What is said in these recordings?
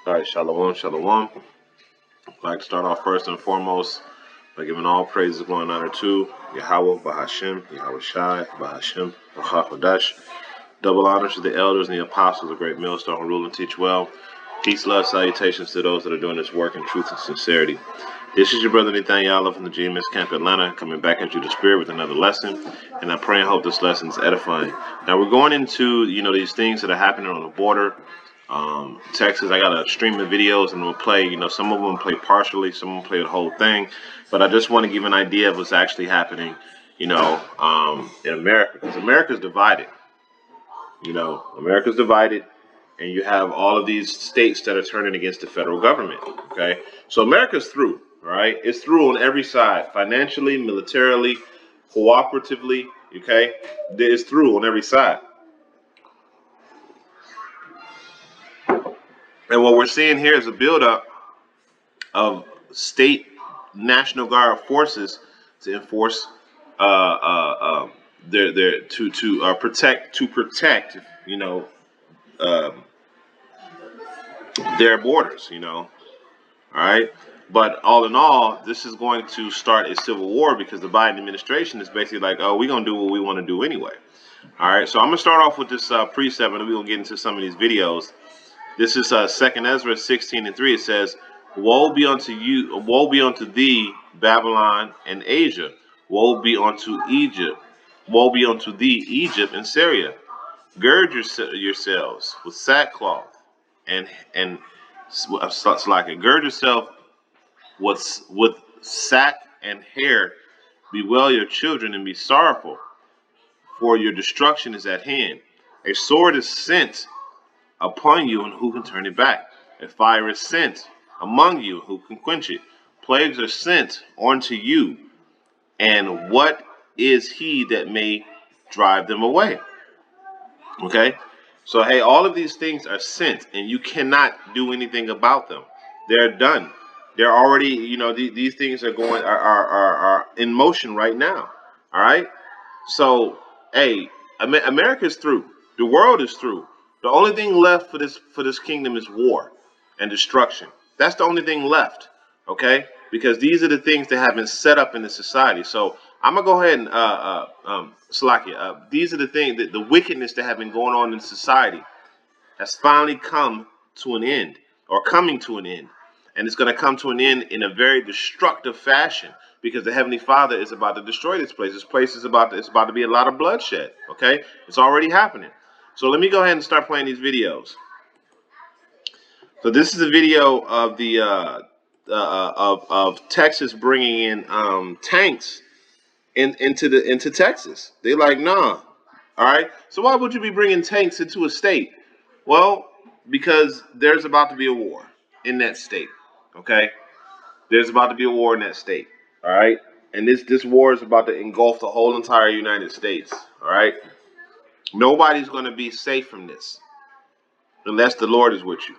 All right, shalom, shalom. I'd like to start off first and foremost by giving all praises, glory, and honor to Yahweh, Bahashem, Yahweh Shai, Bahashem, Bahakodash. Double honors to the elders and the apostles of Great Millstone who rule and teach well. Peace, love, salutations to those that are doing this work in truth and sincerity. This is your brother Nathaniel from the GMS Camp Atlanta, coming back at you the spirit with another lesson, and I pray and hope this lesson is edifying. Now we're going into these things that are happening on the border. Texas, I got a stream of videos and we'll play, some of them play partially, some of them play the whole thing, but I just want to give an idea of what's actually happening, in America, because America's divided. America's divided, and you have all of these states that are turning against the federal government. Okay, so America's through, right? It's through on every side, financially, militarily, cooperatively. Okay, it's through on every side. And what we're seeing here is a buildup of state National Guard forces to enforce their protect their borders. All right. But all in all, this is going to start a civil war because the Biden administration is basically like, oh, we're going to do what we want to do anyway. All right. So I'm going to start off with this precept, and we're going to get into some of these videos. This is 2 Ezra 16:3. It says, woe be unto you, woe be unto thee, Babylon and Asia. Woe be unto Egypt. Woe be unto thee, Egypt and Syria. Gird yourselves with sackcloth and gird yourself with sack and hair. Bewail your children and be sorrowful, for your destruction is at hand. A sword is sent upon you, and who can turn it back? A fire is sent among you, who can quench it? Plagues are sent unto you, and what is he that may drive them away? Okay, so hey, all of these things are sent, and you cannot do anything about them. They're done. They're already, these things are going are in motion right now. All right, so hey, America's through. The world is through. The only thing left for this kingdom is war and destruction. That's the only thing left, okay? Because these are the things that have been set up in the society. So I'm gonna go ahead and Salakia. These are the things that the wickedness that have been going on in society has finally come to an end, or coming to an end, and it's gonna come to an end in a very destructive fashion because the Heavenly Father is about to destroy this place. This place is about to be a lot of bloodshed. Okay, it's already happening. So let me go ahead and start playing these videos. So this is a video of the of Texas bringing in tanks into Texas. They like, nah. All right. So why would you be bringing tanks into a state? Well, because there's about to be a war in that state. Okay. There's about to be a war in that state. All right. And this war is about to engulf the whole entire United States. All right. Nobody's going to be safe from this unless the Lord is with you.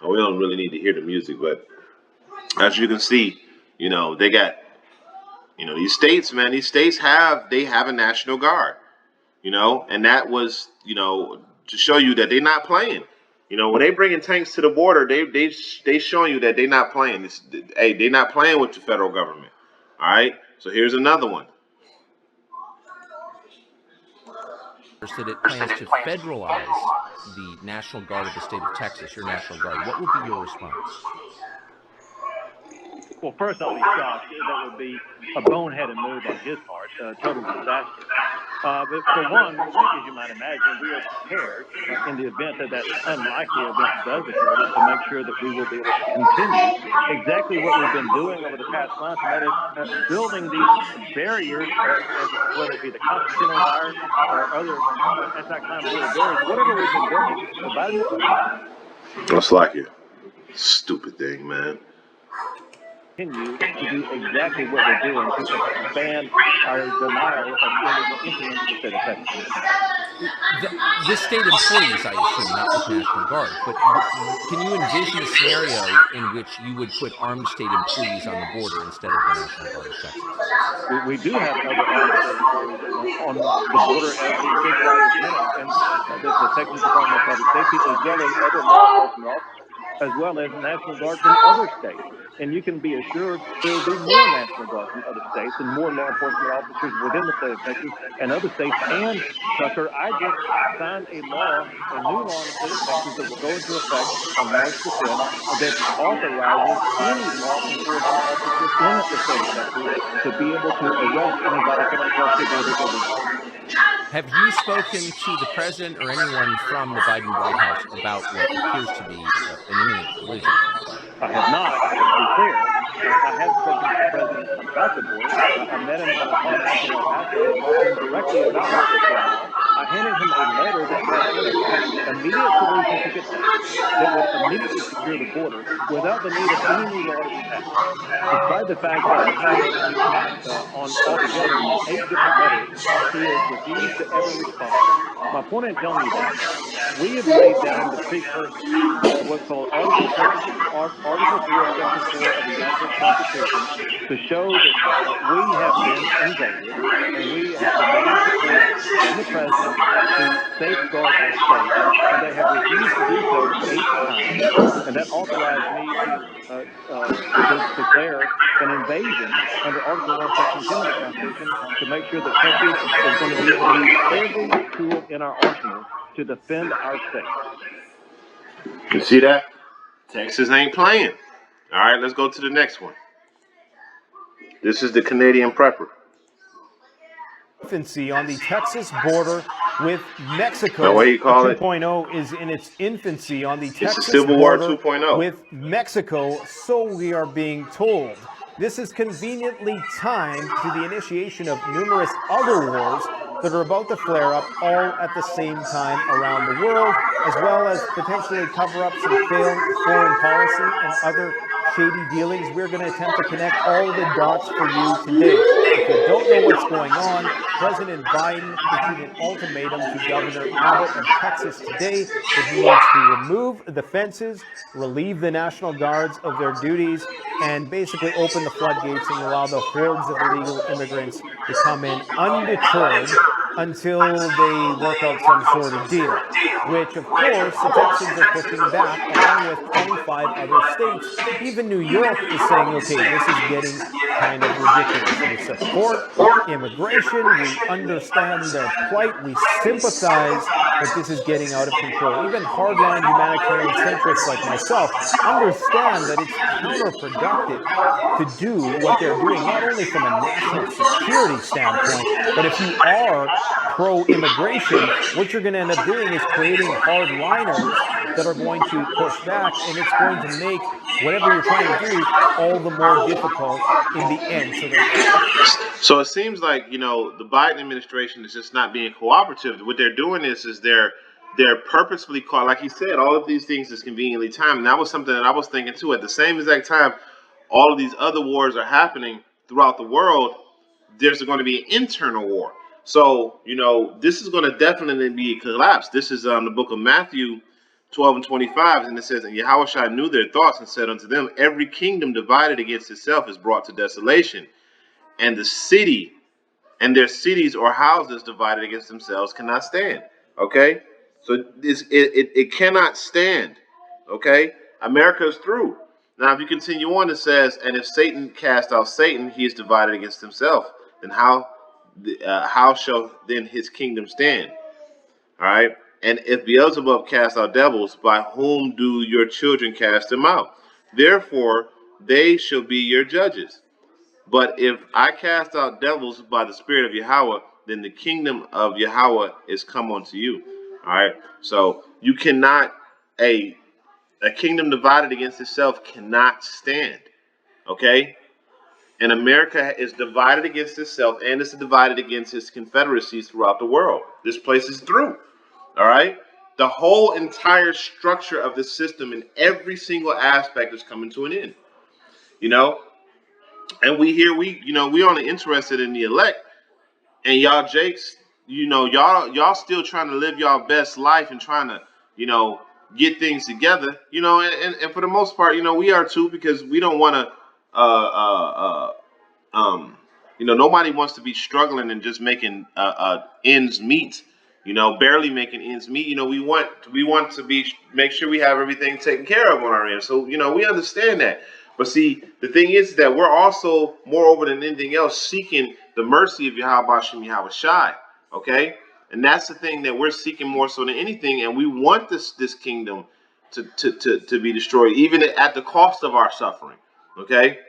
Oh, we don't really need to hear the music, but as you can see, they got, these states, man, they have a National Guard, and that was, to show you that they're not playing. When they bringing tanks to the border, they showing you that they're not playing. Hey, they're not playing with the federal government. All right. So here's another one. That it plans to federalize the National Guard of the state of Texas, your National Guard. What would be your response? Well, first I'll be shocked. That would be a boneheaded move on his part, total disaster. But for one, as you might imagine, we are prepared in the event that unlikely event does occur to make sure that we will be able to continue exactly what we've been doing over the past month, and that is building these barriers, whether it be the Constitutional Guard or other anti-crime barriers, whatever we've been doing. That's like it. Stupid thing, man. Continue to do exactly what we're doing to expand our denial of illegal entry into the state of Texas. With state employees, I assume, not with National Guard. But can you envision a scenario in which you would put armed state employees on the border instead of the National Guard of Texas? We do have other armed state employees on the border, as the big wire lieutenants and the Texas Department of Public Safety, as well as other law enforcement officers, as well as National Guard from other states. And you can be assured there will be more National Guard from other states and more law enforcement officers within the state of Texas and other states. And, Tucker, I just signed a new law in the state of Texas that will go into effect on March the 5th that authorizes any law enforcement officers in the state of Texas to be able to arrest anybody coming across the border illegally. Have you spoken to the president or anyone from the Biden White House about what appears to be an imminent collision? I have not, to be fair. I have spoken to the president about the border. I met him on a conference in El Paso and talked to him directly about what was going on. I handed him a letter that had in it immediate solutions he could take that would immediately secure the border without the need of any new law to be passed. Despite the fact that I have on altogether 8 different letters, he has refused to ever respond. My point in telling you that, we have laid down the precursor of what's called Article 3 of Section 4 of the United States Constitution to show that we have been invaded and we have demanded support from the president to safeguard our state, and they have refused to do so 8 times. And that authorized me to declare an invasion under Article 1, Section 10 of the Constitution to make sure that Texas is going to be able to use every tool in our arsenal to defend our state. You see that? Texas ain't playing. All right, let's go to the next one. This is the Canadian prepper. Infancy on the Texas border with Mexico. Now, what do you call it? 2.0 is in its infancy on the Texas Civil War border 2.0 with Mexico, so we are being told. This is conveniently timed to the initiation of numerous other wars that are about to flare up all at the same time around the world, as well as potentially cover up some failed foreign policy and other shady dealings. We're going to attempt to connect all the dots for you today. If you don't know what's going on, President Biden issued an ultimatum to Governor Abbott of Texas today that he wants to remove the fences, relieve the National Guards of their duties, and basically open the floodgates and allow the hordes of illegal immigrants to come in undeterred until they work out some sort of deal, which, of course, the Texans are pushing back, along with 25 other states. Even New York is saying, okay, this is getting kind of ridiculous. We support immigration. We understand their plight. We sympathize that this is getting out of control. Even hardline humanitarian centrists like myself understand that it's counterproductive to do what they're doing, not only from a national security standpoint, but if you are pro-immigration, what you're going to end up doing is creating hardliners that are going to push back, and it's going to make whatever you're trying to do all the more difficult in the end. So it seems like, the Biden administration is just not being cooperative. What they're doing is they're purposefully caught, like he said, all of these things is conveniently timed. And that was something that I was thinking too. At the same exact time, all of these other wars are happening throughout the world. There's going to be an internal war. So, this is going to definitely be a collapse. This is the book of Matthew 12 and 25, and it says, and Yahushua knew their thoughts and said unto them, every kingdom divided against itself is brought to desolation, and the city and their cities or houses divided against themselves cannot stand. Okay? So it cannot stand. Okay? America is through. Now, if you continue on, it says, and if Satan cast out Satan, he is divided against himself. Then how shall then his kingdom stand? All right? And if Beelzebub cast out devils, by whom do your children cast them out? Therefore, they shall be your judges. But if I cast out devils by the Spirit of Yahweh, then the kingdom of Yahweh is come unto you. All right? So you cannot, a kingdom divided against itself cannot stand. Okay? And America is divided against itself, and it's divided against its confederacies throughout the world. This place is through. All right? The whole entire structure of the system in every single aspect is coming to an end. And we only interested in the elect, and y'all jakes y'all still trying to live y'all best life and trying to, you know, get things together, and for the most part, we are too, because we don't want to, um, nobody wants to be struggling and just making ends meet, barely making ends meet. We want to make sure we have everything taken care of on our end. So, we understand that. But see, the thing is that we're also, moreover than anything else, seeking the mercy of Yahweh Shem Yahweh Shai. Okay? And that's the thing that we're seeking more so than anything. And we want this kingdom to be destroyed, even at the cost of our suffering. Okay?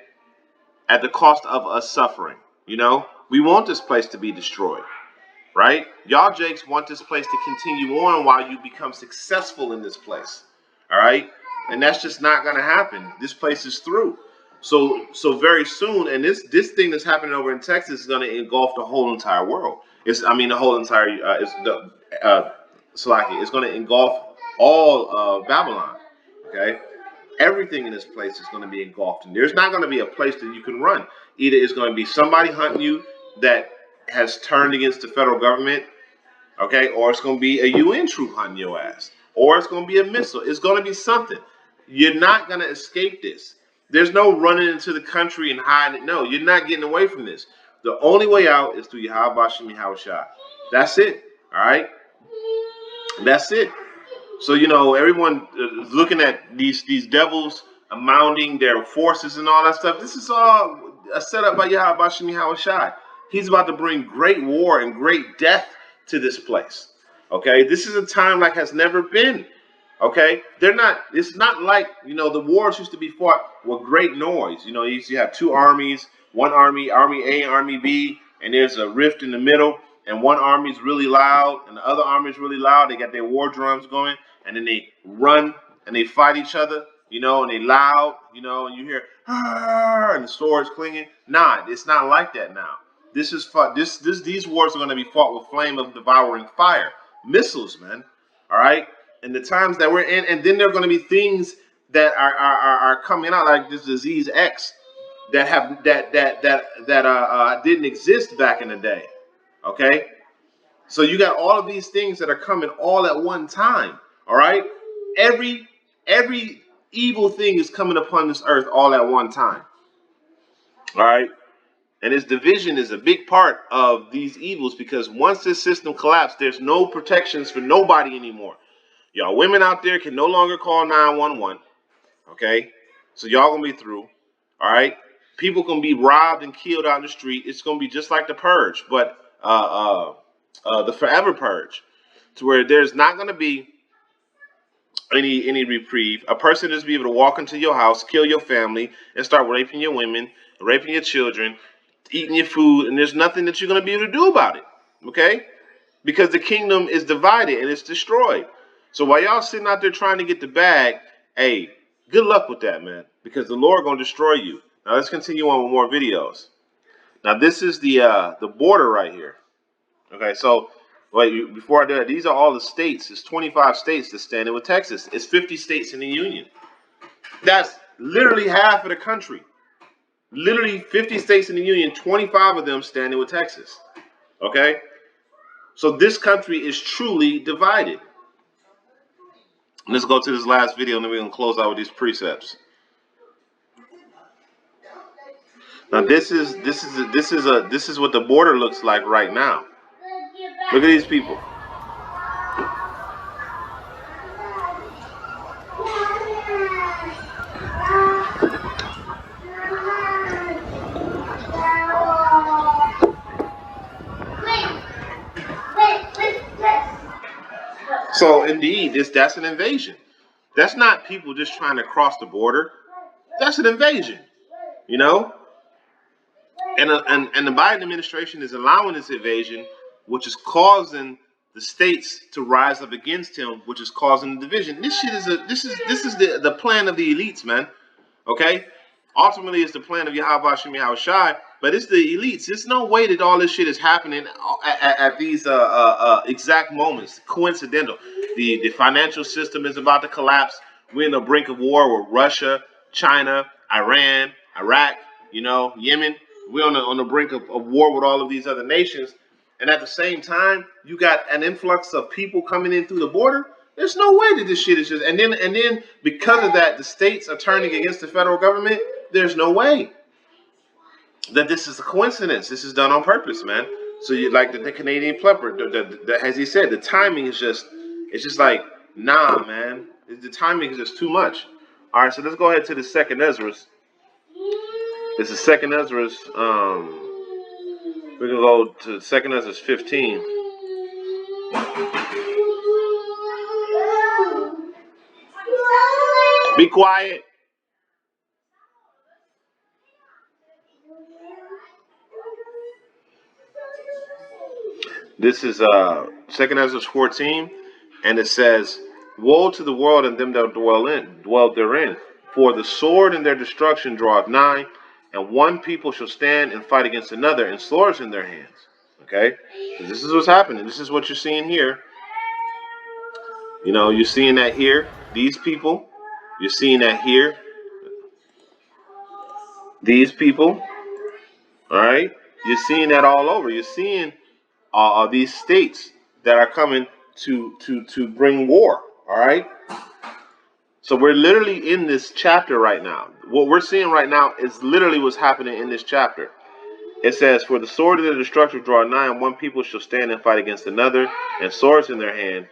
At the cost of us suffering. We want this place to be destroyed, right? Y'all Jakes want this place to continue on while you become successful in this place, all right? And that's just not going to happen. This place is through. So very soon, and this thing that's happening over in Texas is going to engulf the whole entire world. The whole entire Salaki. It's going to engulf all Babylon, okay? Everything in this place is going to be engulfed, and there's not going to be a place that you can run. Either it's going to be somebody hunting you that has turned against the federal government, okay, or it's going to be a UN troop hunting your ass, or it's going to be a missile. It's going to be something. You're not going to escape this. There's no running into the country and hiding it. No, you're not getting away from this. The only way out is through Yahweh Shem Yahweh Shai. That's it. All right. That's it. So, everyone is looking at these devils mounting their forces and all that stuff. This is all a setup by Yahweh Shem Yahweh Shai. He's about to bring great war and great death to this place. Okay, this is a time like has never been. Okay, it's not like, the wars used to be fought with great noise. You used to have two armies, one army A, Army B, and there's a rift in the middle. And one army's really loud, and the other army's really loud. They got their war drums going, and then they run and they fight each other, and they loud, and you hear, and the swords clinging. Nah, it's not like that now. This is fought. These wars are going to be fought with flame of devouring fire, missiles, man. All right, and the times that we're in, and then there are going to be things that are coming out, like this disease X, that didn't exist back in the day. Okay, so you got all of these things that are coming all at one time. All right, every evil thing is coming upon this earth all at one time. All right, and this division is a big part of these evils, because once this system collapsed, there's no protections for nobody anymore. Y'all women out there can no longer call 911. Okay, so y'all gonna be through. All right, people gonna be robbed and killed out in the street. It's gonna be just like the Purge, but the forever purge, to where there's not going to be any reprieve. A person is be able to walk into your house, kill your family, and start raping your women, raping your children, eating your food, and there's nothing that you're going to be able to do about it. Okay, because the kingdom is divided and it's destroyed. So while y'all sitting out there trying to get the bag, hey, good luck with that, man, because the Lord going to destroy you. Now let's continue on with more videos. Now this is the border right here. Okay, so wait, before I do that, these are all the states. It's 25 states that's standing with Texas. It's 50 states in the union. That's literally half of the country. Literally 50 states in the union, 25 of them standing with Texas. Okay, so this country is truly divided. Let's go to this last video, and then we're gonna close out with these precepts. Now this is what the border looks like right now. Look at these people. So indeed, that's an invasion. That's not people just trying to cross the border. That's an invasion, And the Biden administration is allowing this invasion, which is causing the states to rise up against him, which is causing the division. This shit is the plan of the elites, man. Okay, ultimately it's the plan of Yahweh Shem Yahweh Shai, but it's the elites. There's no way that all this shit is happening at these exact moments. Coincidental. The financial system is about to collapse. We're in the brink of war with Russia, China, Iran, Iraq, Yemen. We're on the brink of war with all of these other nations. and at the same time, you got an influx of people coming in through the border. There's no way that this shit is just, and then because of that, the states are turning against the federal government. There's no way that this is a coincidence. This is done on purpose, man. So you like the Canadian leopard, as he said, the timing is just, it's just like, nah, man. The timing is just too much. All right, so let's go ahead to the second Ezra's. This is second Ezra's. We're gonna go to second Ezra's 15. Be quiet. This is second Ezra 14, and it says, "Woe to the world and them that dwell therein, for the sword and their destruction draweth nigh, and one people shall stand and fight against another, and swords in their hands." Okay, so this is what's happening. This is what you're seeing here. You know, you're seeing that here. These people, you're seeing that here. These people, all right. You're seeing that all over. You're seeing these states that are coming to bring war. All right. So we're literally in this chapter right now. What we're seeing right now is literally what's happening in this chapter. It says, "For the sword of the destruction draw nigh, and one people shall stand and fight against another, and swords in their hand.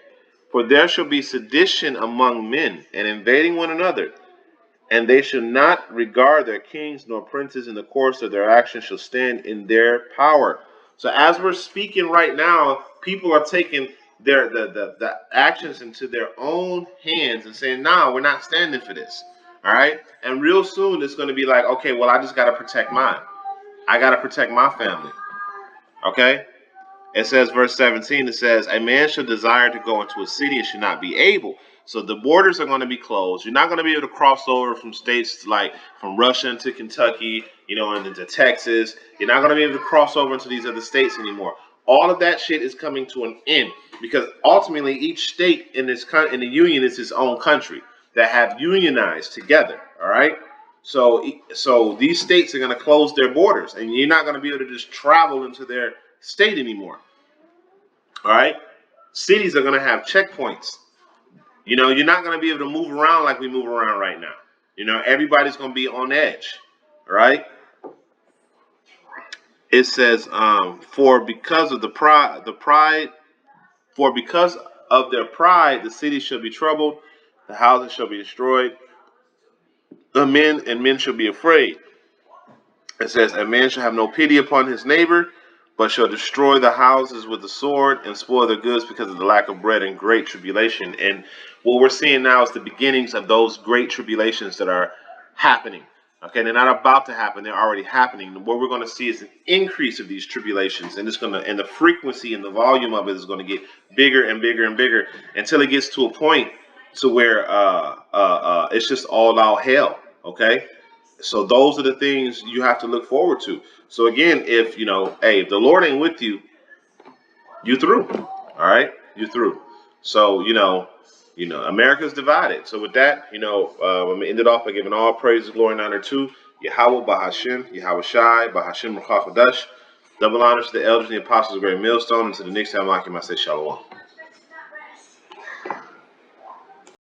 For there shall be sedition among men, and invading one another, and they shall not regard their kings nor princes, in the course of their actions shall stand in their power." So as we're speaking right now, people are taking the actions into their own hands and saying, "Nah, we're not standing for this." All right. And real soon it's going to be like, okay, well, I just got to protect mine. I got to protect my family. Okay. It says, verse 17, it says, "A man should desire to go into a city and should not be able." So the borders are going to be closed. You're not going to be able to cross over from states like from Russia into Kentucky, you know, and into Texas. You're not going to be able to cross over into these other states anymore. All of that shit is coming to an end because ultimately each state in in the union is its own country that have unionized together. All right. So these states are going to close their borders, and you're not going to be able to just travel into their state anymore. All right. Cities are going to have checkpoints. You know, you're not going to be able to move around like we move around right now. You know, everybody's going to be on edge. All right. It says, "For because of for because of their pride, the city shall be troubled, the houses shall be destroyed, the men shall be afraid." It says, "A man shall have no pity upon his neighbor, but shall destroy the houses with the sword and spoil their goods because of the lack of bread and great tribulation." And what we're seeing now is the beginnings of those great tribulations that are happening. Okay, they're not about to happen; they're already happening. And what we're going to see is an increase of these tribulations, and and the frequency and the volume of it is going to get bigger and bigger and bigger until it gets to a point to where it's just all out hell. Okay. So those are the things you have to look forward to. So again, if you know, hey, if the Lord ain't with you, you through. All right, you through. So America's divided. So with that, I'm gonna end it off by giving all praise, glory, and honor to Yahweh, Bahashim, Yahweh Shai, Bahashim Ruchach Hadash. Double honors to the elders and the apostles of Great Millstone, and to the next time I say Shalom.